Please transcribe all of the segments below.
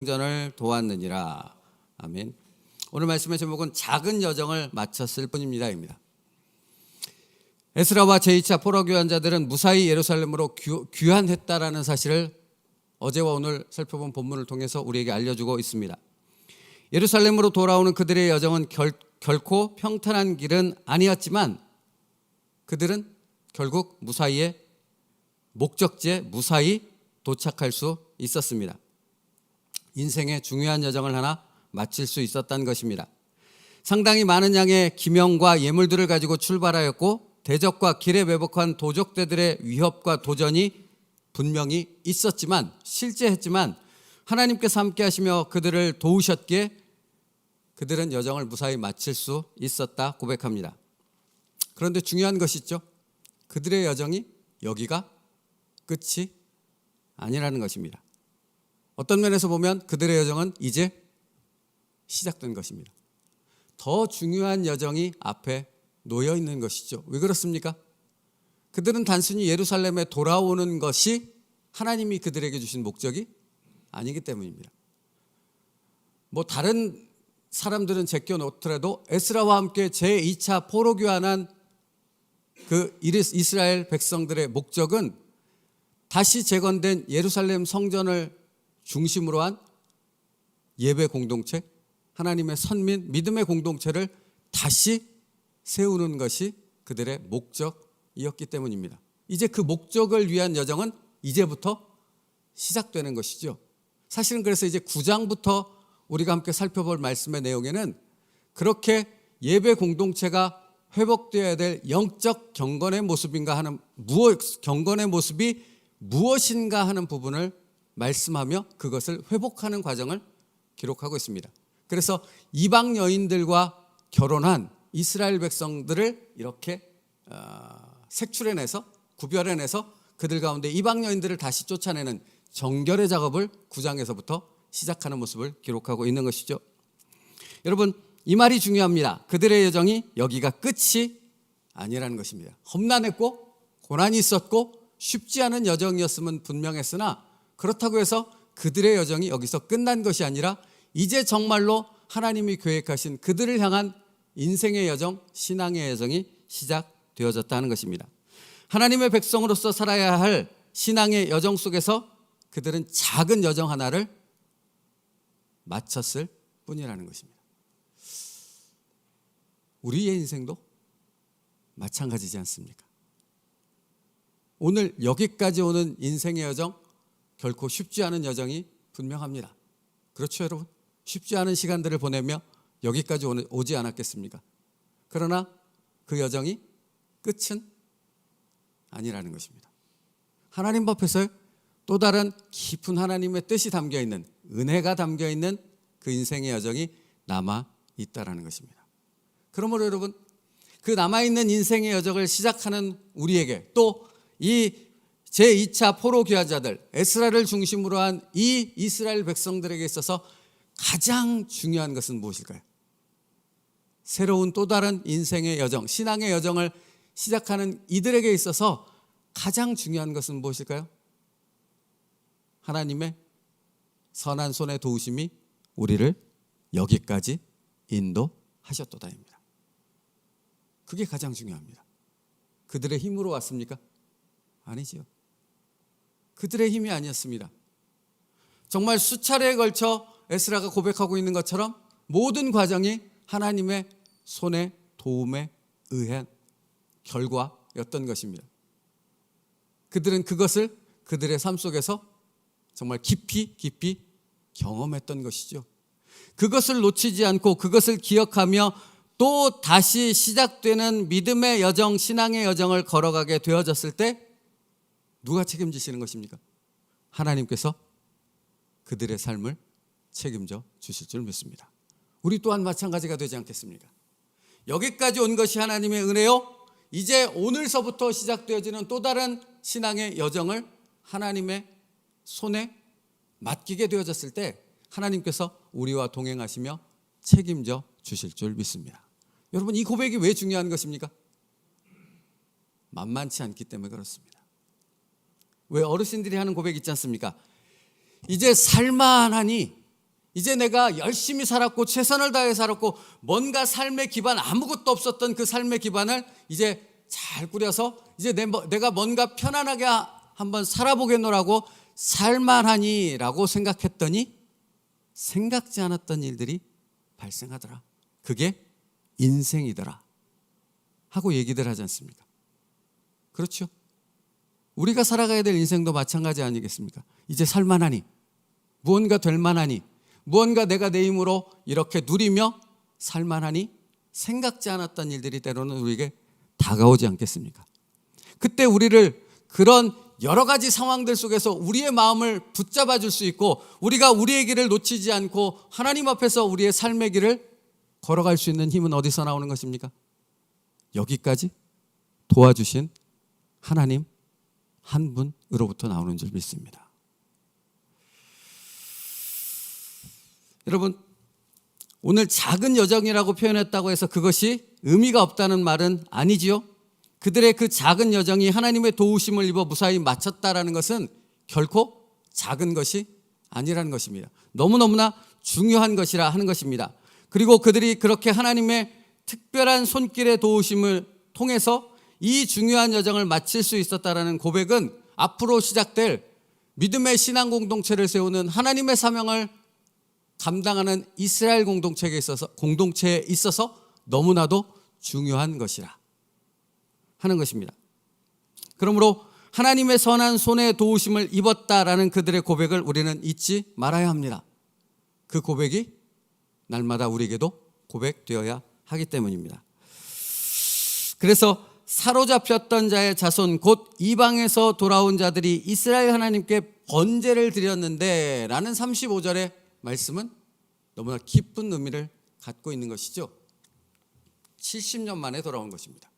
전을 도왔느니라. 아멘. 오늘 말씀의 제목은 작은 여정을 마쳤을 뿐입니다입니다. 에스라와 제2차 포로 귀환자들은 무사히 예루살렘으로 귀환했다라는 사실을 어제와 오늘 살펴본 본문을 통해서 우리에게 알려주고 있습니다. 예루살렘으로 돌아오는 그들의 여정은 결코 평탄한 길은 아니었지만 그들은 결국 무사히의 목적지에 무사히 도착할 수 있었습니다. 인생의 중요한 여정을 하나 마칠 수 있었다는 것입니다. 상당히 많은 양의 기명과 예물들을 가지고 출발하였고 대적과 길에 매복한 도적대들의 위협과 도전이 분명히 있었지만 실제했지만 하나님께서 함께 하시며 그들을 도우셨기에 그들은 여정을 무사히 마칠 수 있었다 고백합니다. 그런데 중요한 것이 있죠. 그들의 여정이 여기가 끝이 아니라는 것입니다. 어떤 면에서 보면 그들의 여정은 이제 시작된 것입니다. 더 중요한 여정이 앞에 놓여 있는 것이죠. 왜 그렇습니까? 그들은 단순히 예루살렘에 돌아오는 것이 하나님이 그들에게 주신 목적이 아니기 때문입니다. 다른 사람들은 제껴놓더라도 에스라와 함께 제2차 포로 귀환한 그 이스라엘 백성들의 목적은 다시 재건된 예루살렘 성전을 중심으로 한 예배 공동체, 하나님의 선민, 믿음의 공동체를 다시 세우는 것이 그들의 목적이었기 때문입니다. 이제 그 목적을 위한 여정은 이제부터 시작되는 것이죠. 사실은 그래서 이제 9장부터 우리가 함께 살펴볼 말씀의 내용에는 그렇게 예배 공동체가 회복되어야 될 영적 경건의 모습인가 하는 경건의 모습이 무엇인가 하는 부분을 말씀하며 그것을 회복하는 과정을 기록하고 있습니다. 그래서 이방 여인들과 결혼한 이스라엘 백성들을 이렇게 색출해내서 구별해내서 그들 가운데 이방 여인들을 다시 쫓아내는 정결의 작업을 9장에서부터 시작하는 모습을 기록하고 있는 것이죠. 여러분, 이 말이 중요합니다. 그들의 여정이 여기가 끝이 아니라는 것입니다. 험난했고 고난이 있었고 쉽지 않은 여정이었으면 분명했으나 그렇다고 해서 그들의 여정이 여기서 끝난 것이 아니라 이제 정말로 하나님이 계획하신 그들을 향한 인생의 여정, 신앙의 여정이 시작되어졌다는 것입니다. 하나님의 백성으로서 살아야 할 신앙의 여정 속에서 그들은 작은 여정 하나를 마쳤을 뿐이라는 것입니다. 우리의 인생도 마찬가지지 않습니까? 오늘 여기까지 오는 인생의 여정 결코 쉽지 않은 여정이 분명합니다. 그렇죠, 여러분? 쉽지 않은 시간들을 보내며 여기까지 오지 않았겠습니까? 그러나 그 여정이 끝은 아니라는 것입니다. 하나님 앞에서 또 다른 깊은 하나님의 뜻이 담겨있는, 은혜가 담겨있는 그 인생의 여정이 남아있다는 것입니다. 그러므로 여러분, 그 남아있는 인생의 여정을 시작하는 우리에게 또 이 제2차 포로 귀환자들, 에스라를 중심으로 한 이 이스라엘 백성들에게 있어서 가장 중요한 것은 무엇일까요? 새로운 또 다른 인생의 여정, 신앙의 여정을 시작하는 이들에게 있어서 가장 중요한 것은 무엇일까요? 하나님의 선한 손의 도우심이 우리를 여기까지 인도하셨도다입니다. 그게 가장 중요합니다. 그들의 힘으로 왔습니까? 아니지요. 그들의 힘이 아니었습니다. 정말 수차례에 걸쳐 에스라가 고백하고 있는 것처럼 모든 과정이 하나님의 손의 도움에 의한 결과였던 것입니다. 그들은 그것을 그들의 삶 속에서 정말 깊이 경험했던 것이죠. 그것을 놓치지 않고 그것을 기억하며 또 다시 시작되는 믿음의 여정, 신앙의 여정을 걸어가게 되어졌을 때 누가 책임지시는 것입니까? 하나님께서 그들의 삶을 책임져 주실 줄 믿습니다. 우리 또한 마찬가지가 되지 않겠습니까? 여기까지 온 것이 하나님의 은혜요, 이제 오늘서부터 시작되어지는 또 다른 신앙의 여정을 하나님의 손에 맡기게 되어졌을 때 하나님께서 우리와 동행하시며 책임져 주실 줄 믿습니다. 여러분, 이 고백이 왜 중요한 것입니까? 만만치 않기 때문에 그렇습니다. 왜 어르신들이 하는 고백 있지 않습니까? 이제 살만하니 이제 내가 열심히 살았고 최선을 다해 살았고 뭔가 삶의 기반 아무것도 없었던 그 삶의 기반을 이제 잘 꾸려서 이제 내가 뭔가 편안하게 한번 살아보겠노라고 살만하니라고 생각했더니 생각지 않았던 일들이 발생하더라. 그게 인생이더라 하고 얘기들 하지 않습니까? 그렇죠? 우리가 살아가야 될 인생도 마찬가지 아니겠습니까? 이제 살만하니, 무언가 될 만하니, 무언가 내가 내 힘으로 이렇게 누리며 살만하니 생각지 않았던 일들이 때로는 우리에게 다가오지 않겠습니까? 그때 우리를 그런 여러 가지 상황들 속에서 우리의 마음을 붙잡아 줄 수 있고 우리가 우리의 길을 놓치지 않고 하나님 앞에서 우리의 삶의 길을 걸어갈 수 있는 힘은 어디서 나오는 것입니까? 여기까지 도와주신 하나님 한 분으로부터 나오는 줄 믿습니다. 여러분, 오늘 작은 여정이라고 표현했다고 해서 그것이 의미가 없다는 말은 아니지요. 그들의 그 작은 여정이 하나님의 도우심을 입어 무사히 마쳤다라는 것은 결코 작은 것이 아니라는 것입니다. 너무너무나 중요한 것이라 하는 것입니다. 그리고 그들이 그렇게 하나님의 특별한 손길의 도우심을 통해서 이 중요한 여정을 마칠 수 있었다라는 고백은 앞으로 시작될 믿음의 신앙 공동체를 세우는 하나님의 사명을 감당하는 이스라엘 공동체에 있어서 너무나도 중요한 것이라 하는 것입니다. 그러므로 하나님의 선한 손의 도우심을 입었다라는 그들의 고백을 우리는 잊지 말아야 합니다. 그 고백이 날마다 우리에게도 고백되어야 하기 때문입니다. 그래서 사로잡혔던 자의 자손 곧 이방에서 돌아온 자들이 이스라엘 하나님께 번제를 드렸는데 라는 35절의 말씀은 너무나 깊은 의미를 갖고 있는 것이죠. 70년 만에 돌아온 것입니다.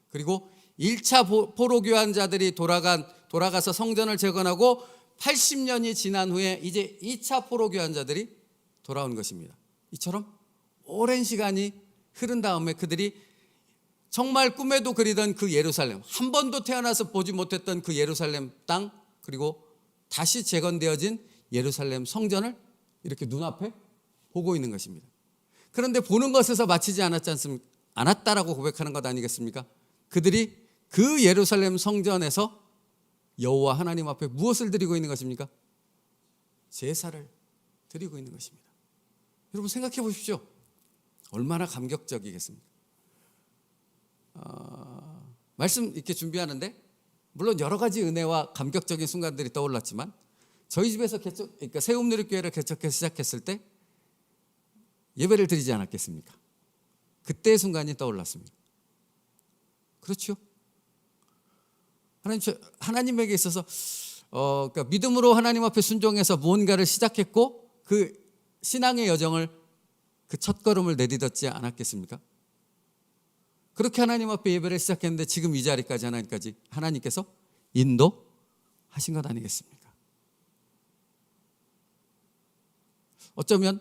그리고 1차 포로교환 자들이 돌아가서 성전을 재건하고 80년이 지난 후에 이제 2차 포로교환 자들이 돌아온 것입니다. 이처럼 오랜 시간이 흐른 다음에 그들이 정말 꿈에도 그리던 그 예루살렘, 한 번도 태어나서 보지 못했던 그 예루살렘 땅, 그리고 다시 재건되어진 예루살렘 성전을 이렇게 눈앞에 보고 있는 것입니다. 그런데 보는 것에서 마치지 않았다라고 고백하는 것 아니겠습니까? 그들이 그 예루살렘 성전에서 여호와 하나님 앞에 무엇을 드리고 있는 것입니까? 제사를 드리고 있는 것입니다. 여러분 생각해 보십시오. 얼마나 감격적이겠습니까? 말씀 이렇게 준비하는데 물론 여러 가지 은혜와 감격적인 순간들이 떠올랐지만 저희 집에서 그러니까 새움누리교회를 개척해서 시작했을 때 예배를 드리지 않았겠습니까? 그때의 순간이 떠올랐습니다. 그렇죠? 하나님에게 있어서 그러니까 믿음으로 하나님 앞에 순종해서 무언가를 시작했고 그 신앙의 여정을 그 첫걸음을 내딛었지 않았겠습니까? 그렇게 하나님 앞에 예배를 시작했는데 지금 이 자리까지 하나님께서 인도하신 것 아니겠습니까? 어쩌면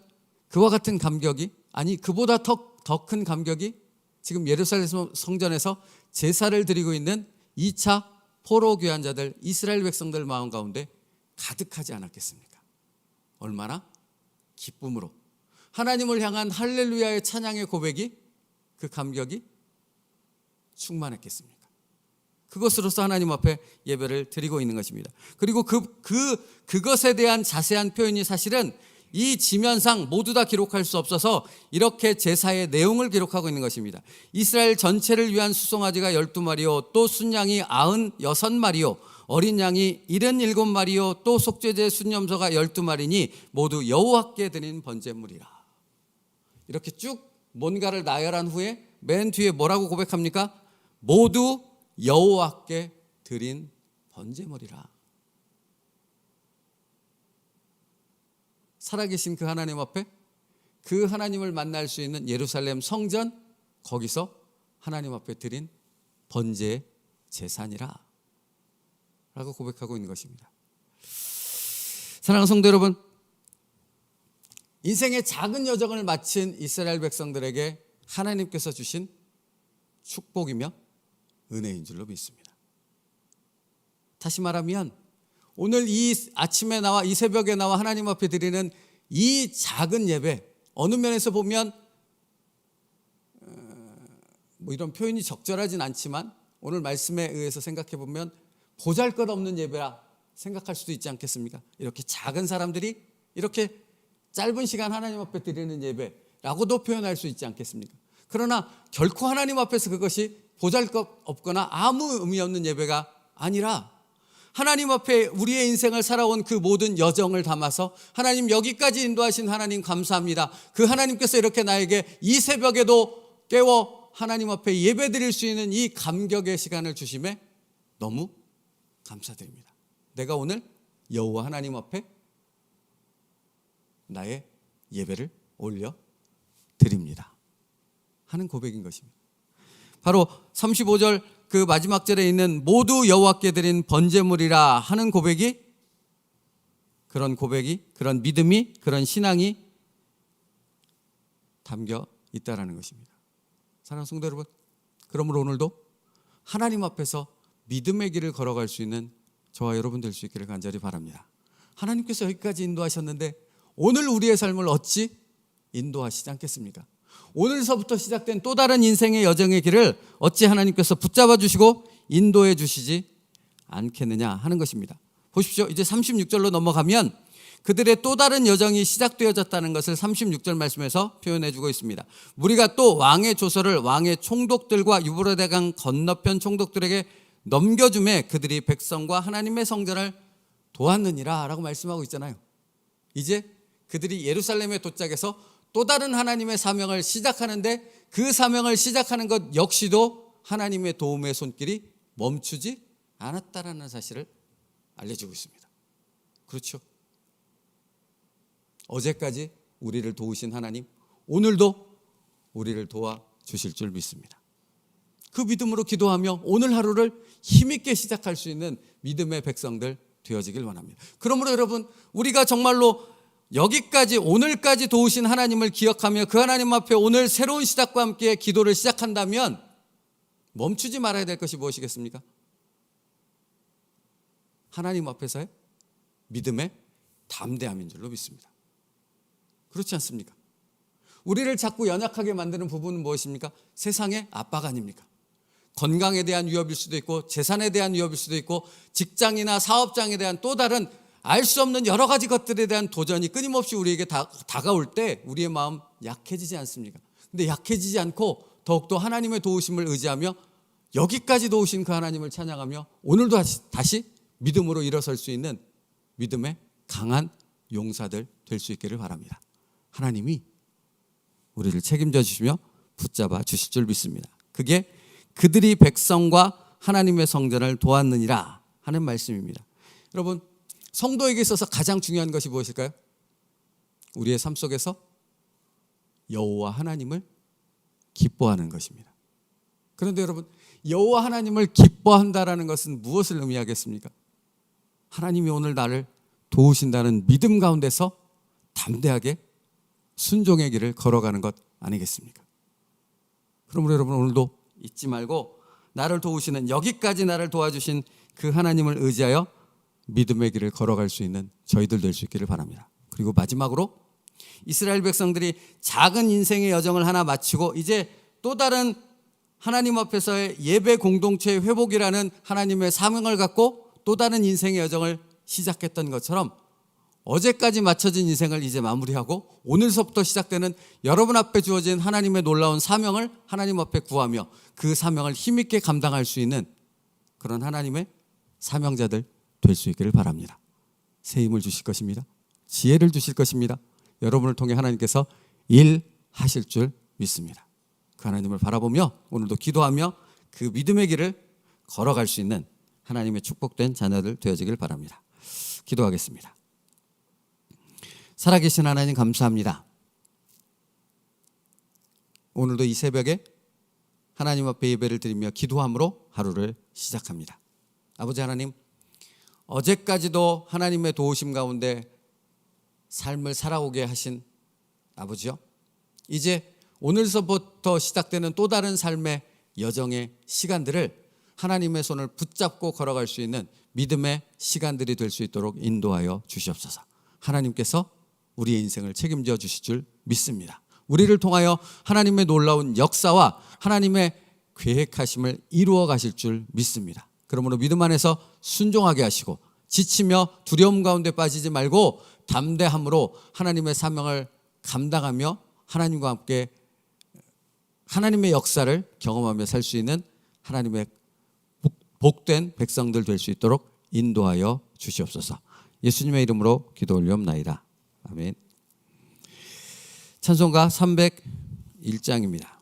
그와 같은 감격이 아니 그보다 더 큰 감격이 지금 예루살렘 성전에서 제사를 드리고 있는 2차 포로 귀환자들 이스라엘 백성들 마음 가운데 가득하지 않았겠습니까? 얼마나 기쁨으로 하나님을 향한 할렐루야의 찬양의 고백이 그 감격이 충만했겠습니까? 그것으로서 하나님 앞에 예배를 드리고 있는 것입니다. 그리고 그것에 대한 자세한 표현이 사실은 이 지면상 모두 다 기록할 수 없어서 이렇게 제사의 내용을 기록하고 있는 것입니다. 이스라엘 전체를 위한 수송아지가 12마리요 또 순양이 96마리요 어린 양이 77마리요 또 속죄제 순염소가 12마리니 모두 여호와께 드린 번제물이라. 이렇게 쭉 뭔가를 나열한 후에 맨 뒤에 뭐라고 고백합니까? 모두 여호와께 드린 번제물이라. 살아계신 그 하나님 앞에 그 하나님을 만날 수 있는 예루살렘 성전 거기서 하나님 앞에 드린 번제 제사니라 라고 고백하고 있는 것입니다. 사랑하는 성도 여러분, 인생의 작은 여정을 마친 이스라엘 백성들에게 하나님께서 주신 축복이며 은혜인 줄로 믿습니다. 다시 말하면 오늘 이 아침에 나와 이 새벽에 나와 하나님 앞에 드리는 이 작은 예배, 어느 면에서 보면 뭐 이런 표현이 적절하진 않지만 오늘 말씀에 의해서 생각해 보면 보잘것없는 예배라 생각할 수도 있지 않겠습니까? 이렇게 작은 사람들이 이렇게 짧은 시간 하나님 앞에 드리는 예배라고도 표현할 수 있지 않겠습니까? 그러나 결코 하나님 앞에서 그것이 보잘것없거나 아무 의미 없는 예배가 아니라 하나님 앞에 우리의 인생을 살아온 그 모든 여정을 담아서 하나님 여기까지 인도하신 하나님 감사합니다. 그 하나님께서 이렇게 나에게 이 새벽에도 깨워 하나님 앞에 예배 드릴 수 있는 이 감격의 시간을 주심에 너무 감사드립니다. 내가 오늘 여호와 하나님 앞에 나의 예배를 올려 드립니다 하는 고백인 것입니다. 바로 35절 그 마지막 절에 있는 모두 여호와께 드린 번제물이라 하는 고백이, 그런 고백이, 그런 믿음이, 그런 신앙이 담겨 있다라는 것입니다. 사랑하는 성도 여러분, 그러므로 오늘도 하나님 앞에서 믿음의 길을 걸어갈 수 있는 저와 여러분 될 수 있기를 간절히 바랍니다. 하나님께서 여기까지 인도하셨는데 오늘 우리의 삶을 어찌 인도하시지 않겠습니까? 오늘서부터 시작된 또 다른 인생의 여정의 길을 어찌 하나님께서 붙잡아 주시고 인도해 주시지 않겠느냐 하는 것입니다. 보십시오. 이제 36절로 넘어가면 그들의 또 다른 여정이 시작되어졌다는 것을 36절 말씀에서 표현해 주고 있습니다. 무리가 또 왕의 조서를 왕의 총독들과 유브라데강 건너편 총독들에게 넘겨주매 그들이 백성과 하나님의 성전을 도왔느니라 라고 말씀하고 있잖아요. 이제 그들이 예루살렘에 도착해서 또 다른 하나님의 사명을 시작하는데 그 사명을 시작하는 것 역시도 하나님의 도움의 손길이 멈추지 않았다라는 사실을 알려주고 있습니다. 그렇죠. 어제까지 우리를 도우신 하나님, 오늘도 우리를 도와주실 줄 믿습니다. 그 믿음으로 기도하며 오늘 하루를 힘있게 시작할 수 있는 믿음의 백성들 되어지길 원합니다. 그러므로 여러분, 우리가 정말로 여기까지 오늘까지 도우신 하나님을 기억하며 그 하나님 앞에 오늘 새로운 시작과 함께 기도를 시작한다면 멈추지 말아야 될 것이 무엇이겠습니까? 하나님 앞에서의 믿음의 담대함인 줄로 믿습니다. 그렇지 않습니까? 우리를 자꾸 연약하게 만드는 부분은 무엇입니까? 세상의 압박 아닙니까? 건강에 대한 위협일 수도 있고 재산에 대한 위협일 수도 있고 직장이나 사업장에 대한 또 다른 알 수 없는 여러 가지 것들에 대한 도전이 끊임없이 우리에게 다가올 때 우리의 마음 약해지지 않습니까? 근데 약해지지 않고 더욱더 하나님의 도우심을 의지하며 여기까지 도우신 그 하나님을 찬양하며 오늘도 다시 믿음으로 일어설 수 있는 믿음의 강한 용사들 될 수 있기를 바랍니다. 하나님이 우리를 책임져 주시며 붙잡아 주실 줄 믿습니다. 그게 그들이 백성과 하나님의 성전을 도왔느니라 하는 말씀입니다. 여러분, 성도에게 있어서 가장 중요한 것이 무엇일까요? 우리의 삶 속에서 여호와 하나님을 기뻐하는 것입니다. 그런데 여러분, 여호와 하나님을 기뻐한다라는 것은 무엇을 의미하겠습니까? 하나님이 오늘 나를 도우신다는 믿음 가운데서 담대하게 순종의 길을 걸어가는 것 아니겠습니까? 그러므로 여러분, 오늘도 잊지 말고 나를 도우시는, 여기까지 나를 도와주신 그 하나님을 의지하여 믿음의 길을 걸어갈 수 있는 저희들 될 수 있기를 바랍니다. 그리고 마지막으로 이스라엘 백성들이 작은 인생의 여정을 하나 마치고 이제 또 다른 하나님 앞에서의 예배 공동체의 회복이라는 하나님의 사명을 갖고 또 다른 인생의 여정을 시작했던 것처럼 어제까지 마쳐진 인생을 이제 마무리하고 오늘서부터 시작되는 여러분 앞에 주어진 하나님의 놀라운 사명을 하나님 앞에 구하며 그 사명을 힘있게 감당할 수 있는 그런 하나님의 사명자들 될 수 있기를 바랍니다. 새 힘을 주실 것입니다. 지혜를 주실 것입니다. 여러분을 통해 하나님께서 일하실 줄 믿습니다. 그 하나님을 바라보며 오늘도 기도하며 그 믿음의 길을 걸어갈 수 있는 하나님의 축복된 자녀들 되어지길 바랍니다. 기도하겠습니다. 살아계신 하나님 감사합니다. 오늘도 이 새벽에 하나님 앞에 예배를 드리며 기도함으로 하루를 시작합니다. 아버지 하나님, 어제까지도 하나님의 도우심 가운데 삶을 살아오게 하신 아버지요, 이제 오늘서부터 시작되는 또 다른 삶의 여정의 시간들을 하나님의 손을 붙잡고 걸어갈 수 있는 믿음의 시간들이 될 수 있도록 인도하여 주시옵소서. 하나님께서 우리의 인생을 책임져 주실 줄 믿습니다. 우리를 통하여 하나님의 놀라운 역사와 하나님의 계획하심을 이루어 가실 줄 믿습니다. 그러므로 믿음 안에서 순종하게 하시고 지치며 두려움 가운데 빠지지 말고 담대함으로 하나님의 사명을 감당하며 하나님과 함께 하나님의 역사를 경험하며 살 수 있는 하나님의 복된 백성들 될 수 있도록 인도하여 주시옵소서. 예수님의 이름으로 기도 올리옵나이다. 아멘. 찬송가 301장입니다.